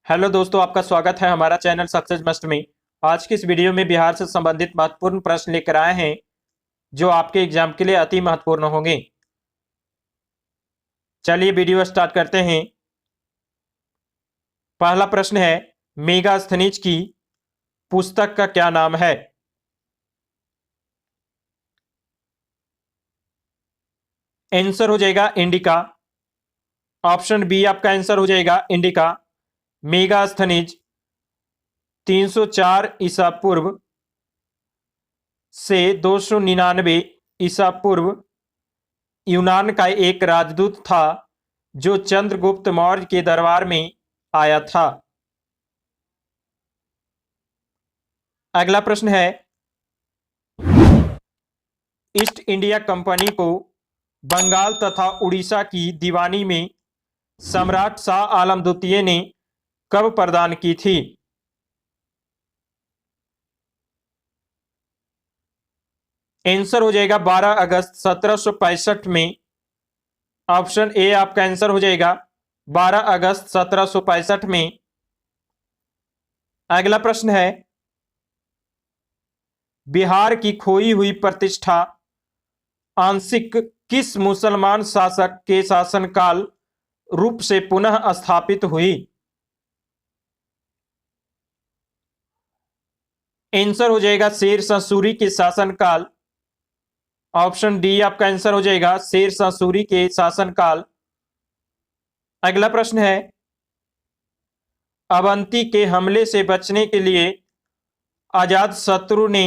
Hello दोस्तों, आपका स्वागत है हमारा चैनल सक्सेस मस्ट में। आज की इस वीडियो में बिहार से संबंधित महत्वपूर्ण प्रश्न लेकर आए हैं जो आपके एग्जाम के लिए अति महत्वपूर्ण होंगे। चलिए वीडियो स्टार्ट करते हैं। पहला प्रश्न है, मेगास्थनीज की पुस्तक का क्या नाम है? आंसर हो जाएगा इंडिका। ऑप्शन बी आपका आंसर हो जाएगा इंडिका। मेगास्थनीज 304 ईसा पूर्व से 299 ईसा पूर्व यूनान का एक राजदूत था जो चंद्रगुप्त मौर्य के दरबार में आया था। अगला प्रश्न है, ईस्ट इंडिया कंपनी को बंगाल तथा उड़ीसा की दीवानी में सम्राट शाह आलम द्वितीय ने कब प्रदान की थी? आंसर हो जाएगा 12 अगस्त 1765 में। ऑप्शन ए आपका आंसर हो जाएगा 12 अगस्त 1765 में। अगला प्रश्न है, बिहार की खोई हुई प्रतिष्ठा आंशिक किस मुसलमान शासक के शासनकाल रूप से पुनः स्थापित हुई? आंसर हो जाएगा शेरशाह सूरी के शासनकाल। ऑप्शन डी आपका आंसर हो जाएगा शेरशाह सूरी के शासनकाल। अगला प्रश्न है, अवंती के हमले से बचने के लिए अजात शत्रु ने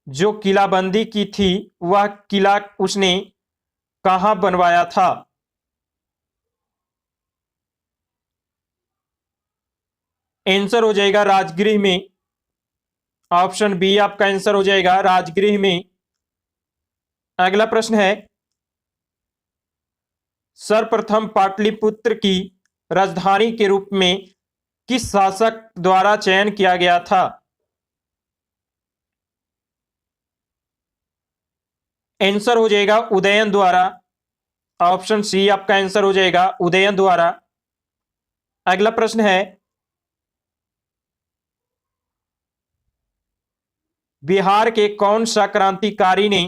जो किलाबंदी की थी वह किला उसने कहां बनवाया था? आंसर हो जाएगा राजगृह में। ऑप्शन बी आपका आंसर हो जाएगा राजगृह में। अगला प्रश्न है, सर्वप्रथम पाटलिपुत्र की राजधानी के रूप में किस शासक द्वारा चयन किया गया था? आंसर हो जाएगा उदयन द्वारा। ऑप्शन सी आपका आंसर हो जाएगा उदयन द्वारा। अगला प्रश्न है, बिहार के कौन सा क्रांतिकारी ने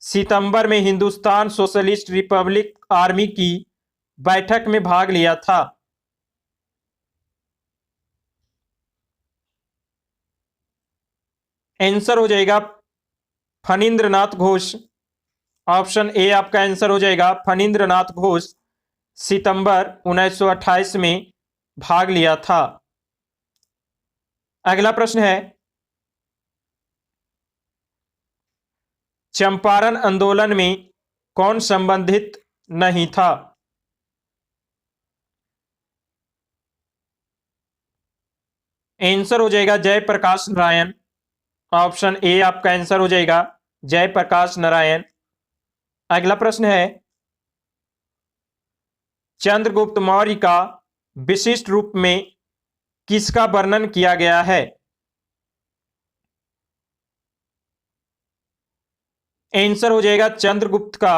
सितंबर में हिंदुस्तान सोशलिस्ट रिपब्लिक आर्मी की बैठक में भाग लिया था? आंसर हो जाएगा फणींद्रनाथ घोष। ऑप्शन ए आपका आंसर हो जाएगा फणींद्रनाथ घोष। सितंबर 1928 में भाग लिया था। अगला प्रश्न है, चंपारण आंदोलन में कौन संबंधित नहीं था? आंसर हो जाएगा जयप्रकाश नारायण। ऑप्शन ए आपका आंसर हो जाएगा जयप्रकाश नारायण। अगला प्रश्न है, चंद्रगुप्त मौर्य का विशिष्ट रूप में किसका वर्णन किया गया है? आंसर हो जाएगा चंद्रगुप्त का।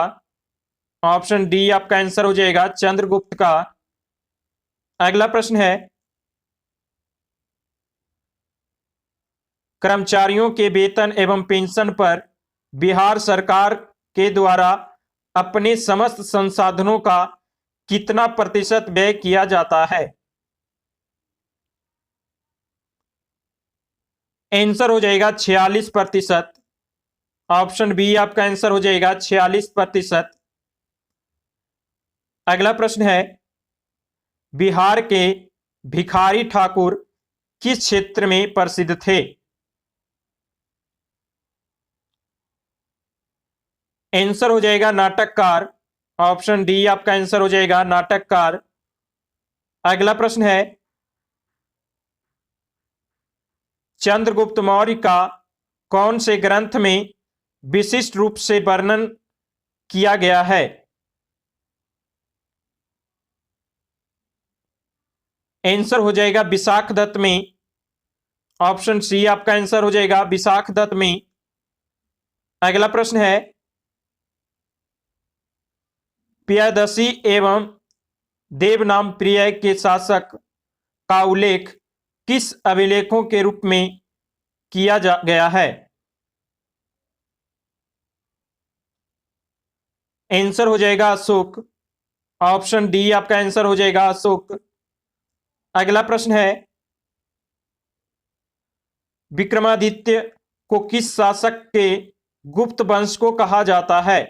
ऑप्शन डी आपका आंसर हो जाएगा चंद्रगुप्त का। अगला प्रश्न है, कर्मचारियों के वेतन एवं पेंशन पर बिहार सरकार के द्वारा अपने समस्त संसाधनों का कितना प्रतिशत व्यय किया जाता है? आंसर हो जाएगा 46%। ऑप्शन बी आपका आंसर हो जाएगा 46%। अगला प्रश्न है, बिहार के भिखारी ठाकुर किस क्षेत्र में प्रसिद्ध थे? आंसर हो जाएगा नाटककार। ऑप्शन डी आपका आंसर हो जाएगा नाटककार। अगला प्रश्न है, चंद्रगुप्त मौर्य का कौन से ग्रंथ में विशिष्ट रूप से वर्णन किया गया है? आंसर हो जाएगा विशाखदत्त में। ऑप्शन सी आपका आंसर हो जाएगा विशाखदत्त में। अगला प्रश्न है, प्रियदर्शी एवं देवनाम प्रिय के शासक का उल्लेख किस अभिलेखों के रूप में किया जा गया है? आंसर हो जाएगा अशोक। ऑप्शन डी आपका आंसर हो जाएगा अशोक। अगला प्रश्न है, विक्रमादित्य को किस शासक के गुप्त वंश को कहा जाता है?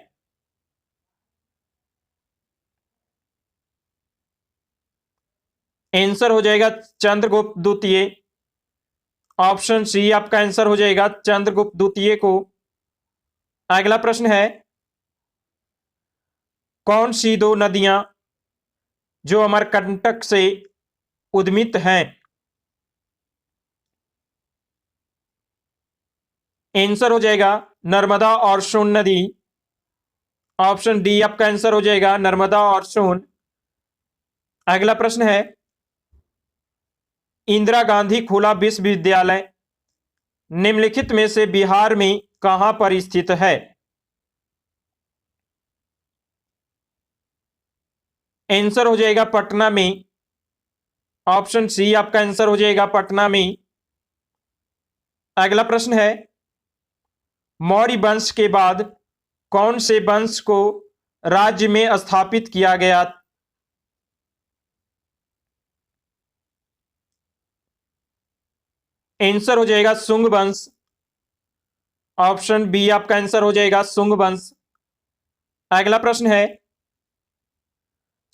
आंसर हो जाएगा चंद्रगुप्त द्वितीय। ऑप्शन सी आपका आंसर हो जाएगा चंद्रगुप्त द्वितीय को। अगला प्रश्न है, कौन सी दो नदियां जो अमरकंटक से उद्मित हैं? आंसर हो जाएगा नर्मदा और सोन नदी। ऑप्शन डी आपका आंसर हो जाएगा नर्मदा और सोन। अगला प्रश्न है, इंदिरा गांधी खुला विश्वविद्यालय निम्नलिखित में से बिहार में कहां पर स्थित है? आंसर हो जाएगा पटना में। ऑप्शन सी आपका आंसर हो जाएगा पटना में। अगला प्रश्न है, मौर्य वंश के बाद कौन से वंश को राज्य में स्थापित किया गया? आंसर हो जाएगा शुंग वंश। ऑप्शन बी आपका आंसर हो जाएगा शुंग वंश। अगला प्रश्न है,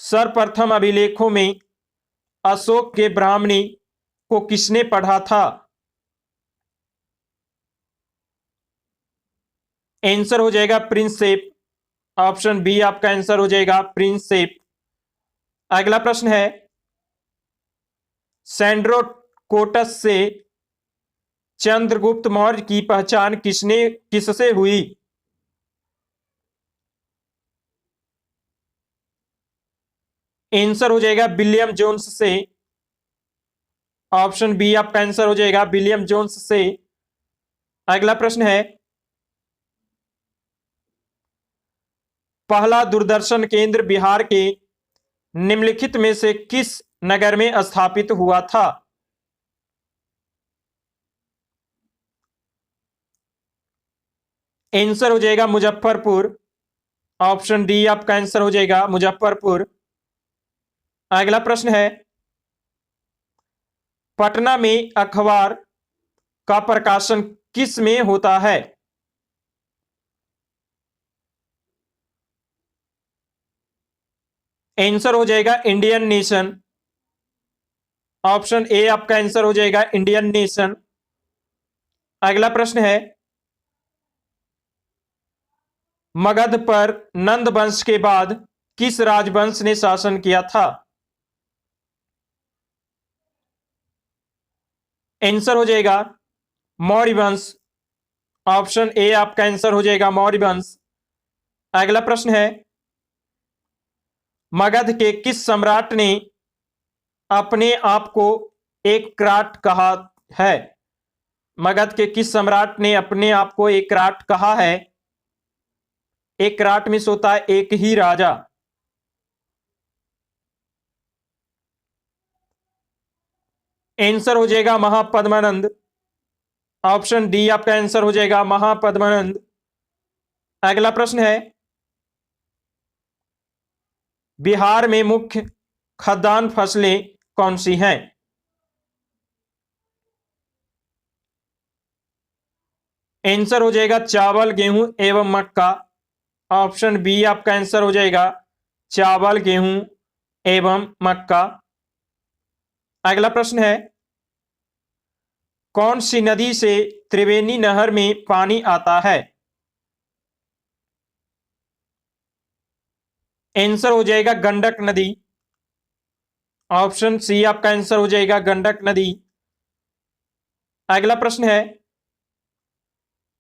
सर्वप्रथम अभिलेखों में अशोक के ब्राह्मणी को किसने पढ़ा था? आंसर हो जाएगा प्रिंसेप। ऑप्शन बी आपका आंसर हो जाएगा प्रिंसेप। अगला प्रश्न है, सैंड्रोकोटस से चंद्रगुप्त मौर्य की पहचान किससे हुई? आंसर हो जाएगा विलियम जोन्स से। ऑप्शन बी आपका आंसर हो जाएगा विलियम जोन्स से। अगला प्रश्न है, पहला दूरदर्शन केंद्र बिहार के निम्नलिखित में से किस नगर में स्थापित हुआ था? आंसर हो जाएगा मुजफ्फरपुर। ऑप्शन डी आपका आंसर हो जाएगा मुजफ्फरपुर। अगला प्रश्न है, पटना में अखबार का प्रकाशन किस में होता है? आंसर हो जाएगा इंडियन नेशन। ऑप्शन ए आपका आंसर हो जाएगा इंडियन नेशन। अगला प्रश्न है, मगध पर नंद वंश के बाद किस राजवंश ने शासन किया था? आंसर हो जाएगा मौर्य वंश। ऑप्शन ए आपका आंसर हो जाएगा मौर्य वंश। अगला प्रश्न है, मगध के किस सम्राट ने अपने आप को एक क्राट कहा है? मगध के किस सम्राट ने अपने आप को एक क्राट कहा है? एक क्राट में होता है एक ही राजा। आंसर हो जाएगा महापद्मानंद। ऑप्शन डी आपका आंसर हो जाएगा महापद्मानंद। अगला प्रश्न है, बिहार में मुख्य खाद्यान्न फसलें कौन सी हैं? आंसर हो जाएगा चावल, गेहूं एवं मक्का। ऑप्शन बी आपका आंसर हो जाएगा चावल, गेहूं एवं मक्का। अगला प्रश्न है, कौन सी नदी से त्रिवेणी नहर में पानी आता है? आंसर हो जाएगा गंडक नदी। ऑप्शन सी आपका आंसर हो जाएगा गंडक नदी। अगला प्रश्न है,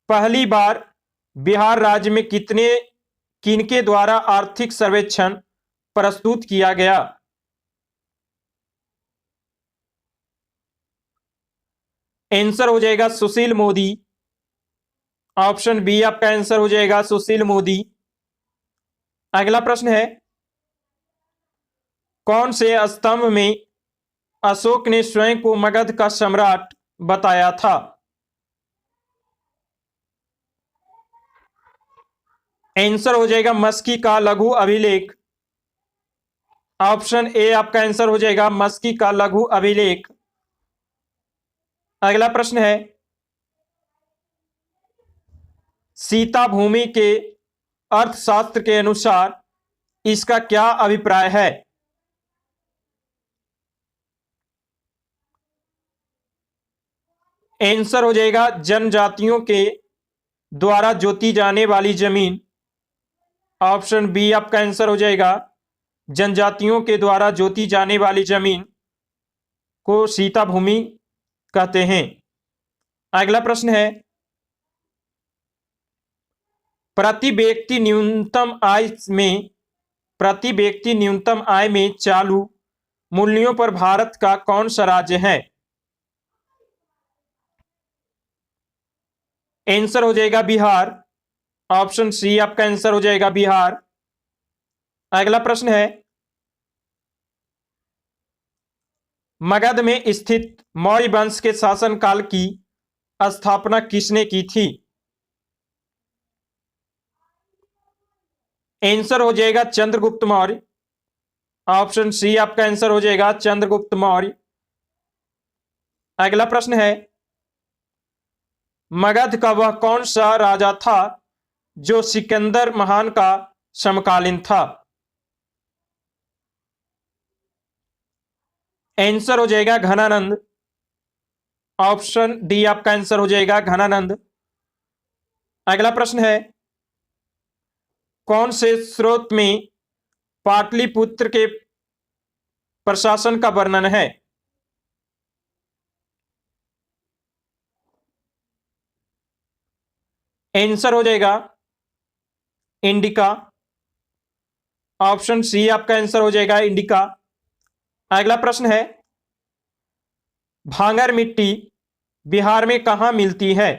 पहली बार बिहार राज्य में किनके द्वारा आर्थिक सर्वेक्षण प्रस्तुत किया गया? आंसर हो जाएगा सुशील मोदी। ऑप्शन बी आपका आंसर हो जाएगा सुशील मोदी। अगला प्रश्न है, कौन से स्तंभ में अशोक ने स्वयं को मगध का सम्राट बताया था? आंसर हो जाएगा मस्की का लघु अभिलेख। ऑप्शन ए आपका आंसर हो जाएगा मस्की का लघु अभिलेख। अगला प्रश्न है, सीता भूमि के अर्थशास्त्र के अनुसार इसका क्या अभिप्राय है? आंसर हो जाएगा जनजातियों के द्वारा जोती जाने वाली जमीन। ऑप्शन बी आपका आंसर हो जाएगा जनजातियों के द्वारा जोती जाने वाली जमीन को सीता भूमि कहते हैं। अगला प्रश्न है, प्रति व्यक्ति न्यूनतम आय में चालू मूल्यों पर भारत का कौन सा राज्य है? आंसर हो जाएगा बिहार। ऑप्शन सी आपका आंसर हो जाएगा बिहार। अगला प्रश्न है, मगध में स्थित मौर्य वंश के शासनकाल की स्थापना किसने की थी? आंसर हो जाएगा चंद्रगुप्त मौर्य। ऑप्शन सी आपका आंसर हो जाएगा चंद्रगुप्त मौर्य। अगला प्रश्न है, मगध का वह कौन सा राजा था जो सिकंदर महान का समकालीन था? आंसर हो जाएगा घनानंद। ऑप्शन डी आपका आंसर हो जाएगा घनानंद। अगला प्रश्न है, कौन से स्रोत में पाटलिपुत्र के प्रशासन का वर्णन है? आंसर हो जाएगा इंडिका। ऑप्शन सी आपका आंसर हो जाएगा इंडिका। अगला प्रश्न है, भांगर मिट्टी बिहार में कहां मिलती है?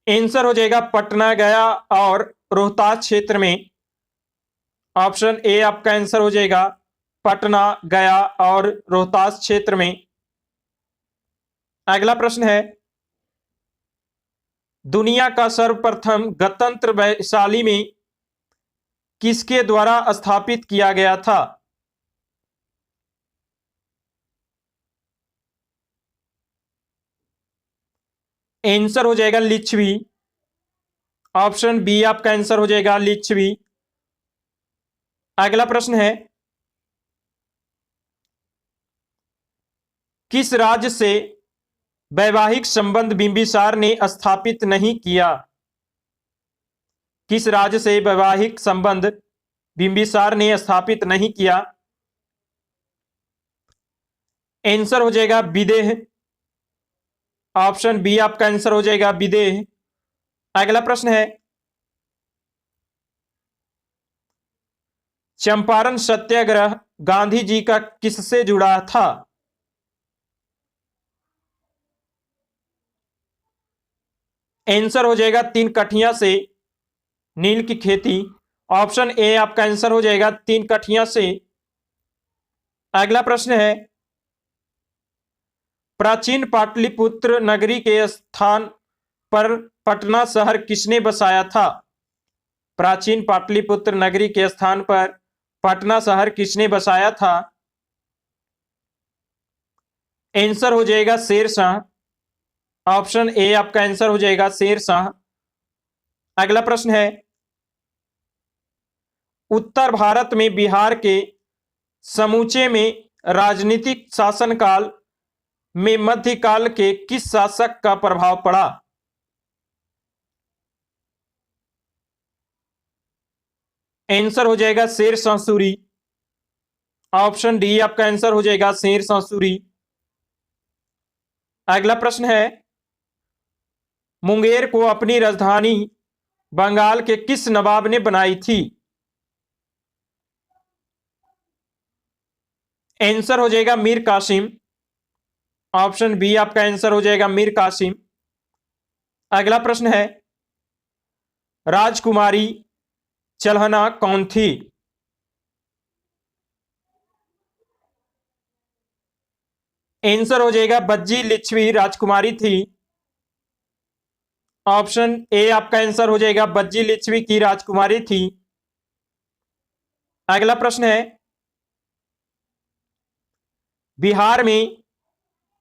आंसर हो जाएगा पटना, गया और रोहतास क्षेत्र में। ऑप्शन ए आपका आंसर हो जाएगा पटना, गया और रोहतास क्षेत्र में। अगला प्रश्न है, दुनिया का सर्वप्रथम गणतंत्र वैशाली में किसके द्वारा स्थापित किया गया था? आंसर हो जाएगा लिच्छवी। ऑप्शन बी आपका आंसर हो जाएगा लिच्छवी। अगला प्रश्न है, किस राज्य से वैवाहिक संबंध बिंबिसार ने स्थापित नहीं किया? किस राज्य से वैवाहिक संबंध बिंबिसार ने स्थापित नहीं किया? आंसर हो जाएगा विदेह। ऑप्शन बी आपका आंसर हो जाएगा विदेह। अगला प्रश्न है, चंपारण सत्याग्रह गांधी जी का किससे जुड़ा था? आंसर हो जाएगा तीन कठिया से, नील की खेती। ऑप्शन ए आपका आंसर हो जाएगा तीन कठिया से। अगला प्रश्न है, प्राचीन पाटलिपुत्र नगरी के स्थान पर पटना शहर किसने बसाया था? प्राचीन पाटलिपुत्र नगरी के स्थान पर पटना शहर किसने बसाया था? आंसर हो जाएगा शेरशाह। ऑप्शन ए आपका आंसर हो जाएगा शेरशाह। अगला प्रश्न है, उत्तर भारत में बिहार के समूचे में राजनीतिक शासनकाल में मध्यकाल के किस शासक का प्रभाव पड़ा? आंसर हो जाएगा शेरशाह सूरी। ऑप्शन डी आपका आंसर हो जाएगा शेरशाह सूरी। अगला प्रश्न है, मुंगेर को अपनी राजधानी बंगाल के किस नवाब ने बनाई थी? आंसर हो जाएगा मीर कासिम। ऑप्शन बी आपका आंसर हो जाएगा मीर कासिम। अगला प्रश्न है, राजकुमारी चल्हना कौन थी? आंसर हो जाएगा बज्जी लिच्छवी राजकुमारी थी। ऑप्शन ए आपका आंसर हो जाएगा बज्जी लिच्छवी की राजकुमारी थी। अगला प्रश्न है, बिहार में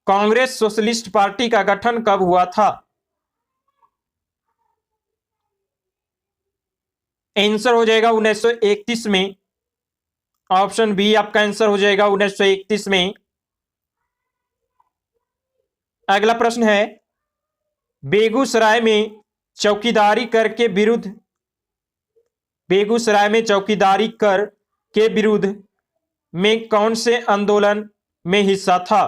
कांग्रेस सोशलिस्ट पार्टी का गठन कब हुआ था? आंसर हो जाएगा 1931 में। ऑप्शन बी आपका आंसर हो जाएगा 1931 में। अगला प्रश्न है, बेगूसराय में चौकीदारी कर के विरुद्ध बेगूसराय में चौकीदारी कर के विरुद्ध में कौन से आंदोलन में हिस्सा था?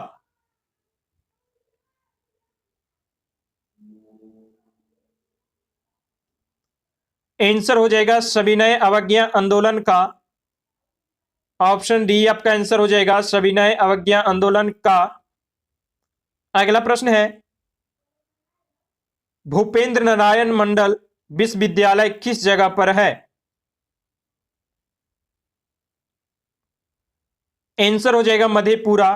आंसर हो जाएगा सविनय अवज्ञा आंदोलन का। ऑप्शन डी आपका आंसर हो जाएगा सविनय अवज्ञा आंदोलन का। अगला प्रश्न है, भूपेंद्र नारायण मंडल विश्वविद्यालय किस जगह पर है? आंसर हो जाएगा मधेपुरा।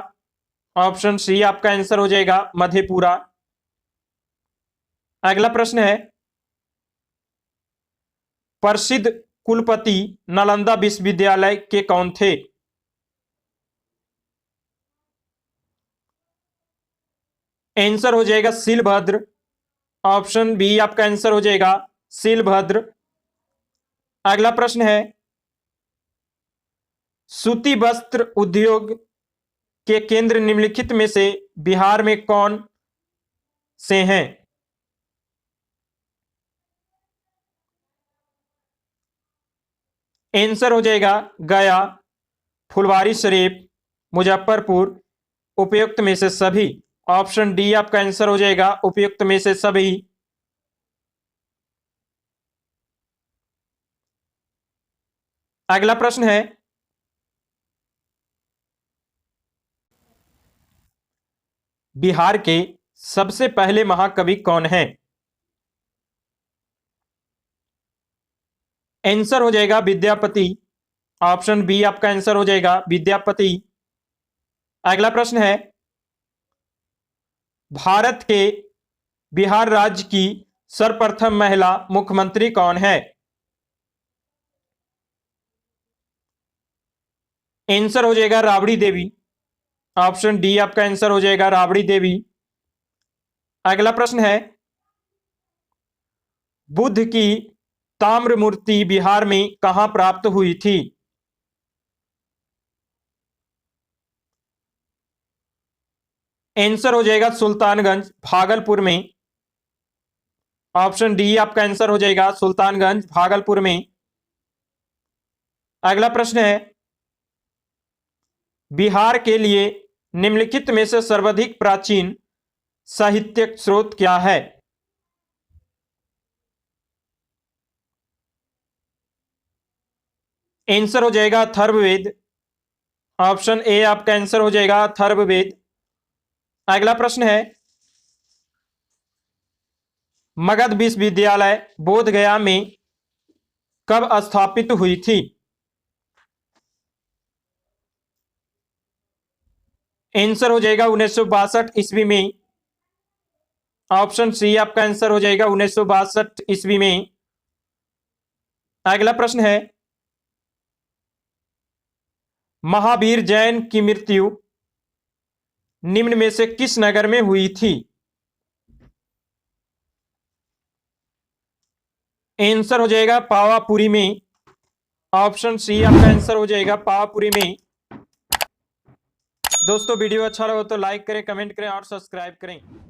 ऑप्शन सी आपका आंसर हो जाएगा मधेपुरा। अगला प्रश्न है, प्रसिद्ध कुलपति नालंदा विश्वविद्यालय के कौन थे? आंसर हो जाएगा शीलभद्र। ऑप्शन बी आपका आंसर हो जाएगा शीलभद्र। अगला प्रश्न है, सूती वस्त्र उद्योग के केंद्र निम्नलिखित में से बिहार में कौन से हैं? आंसर हो जाएगा गया, फुलवारीशरीफ, मुजफ्फरपुर, उपयुक्त में से सभी। ऑप्शन डी आपका आंसर हो जाएगा उपयुक्त में से सभी। अगला प्रश्न है, बिहार के सबसे पहले महाकवि कौन हैं? आंसर हो जाएगा विद्यापति। ऑप्शन बी आपका आंसर हो जाएगा विद्यापति। अगला प्रश्न है, भारत के बिहार राज्य की सर्वप्रथम महिला मुख्यमंत्री कौन है? आंसर हो जाएगा राबड़ी देवी। ऑप्शन डी आपका आंसर हो जाएगा राबड़ी देवी। अगला प्रश्न है, बुद्ध की ताम्र मूर्ति बिहार में कहां प्राप्त हुई थी? आंसर हो जाएगा सुल्तानगंज, भागलपुर में। ऑप्शन डी आपका आंसर हो जाएगा सुल्तानगंज, भागलपुर में। अगला प्रश्न है, बिहार के लिए निम्नलिखित में से सर्वाधिक प्राचीन साहित्यिक स्रोत क्या है? आंसर हो जाएगा अथर्ववेद। ऑप्शन ए आपका आंसर हो जाएगा अथर्ववेद। अगला प्रश्न है, मगध विश्वविद्यालय बोधगया में कब स्थापित हुई थी? आंसर हो जाएगा 1962 ईस्वी में। ऑप्शन सी आपका आंसर हो जाएगा 1962 ईस्वी में। अगला प्रश्न है, महावीर जैन की मृत्यु निम्न में से किस नगर में हुई थी? आंसर हो जाएगा पावापुरी में। ऑप्शन सी आपका आंसर हो जाएगा पावापुरी में। दोस्तों वीडियो अच्छा लगा तो लाइक करें, कमेंट करें और सब्सक्राइब करें।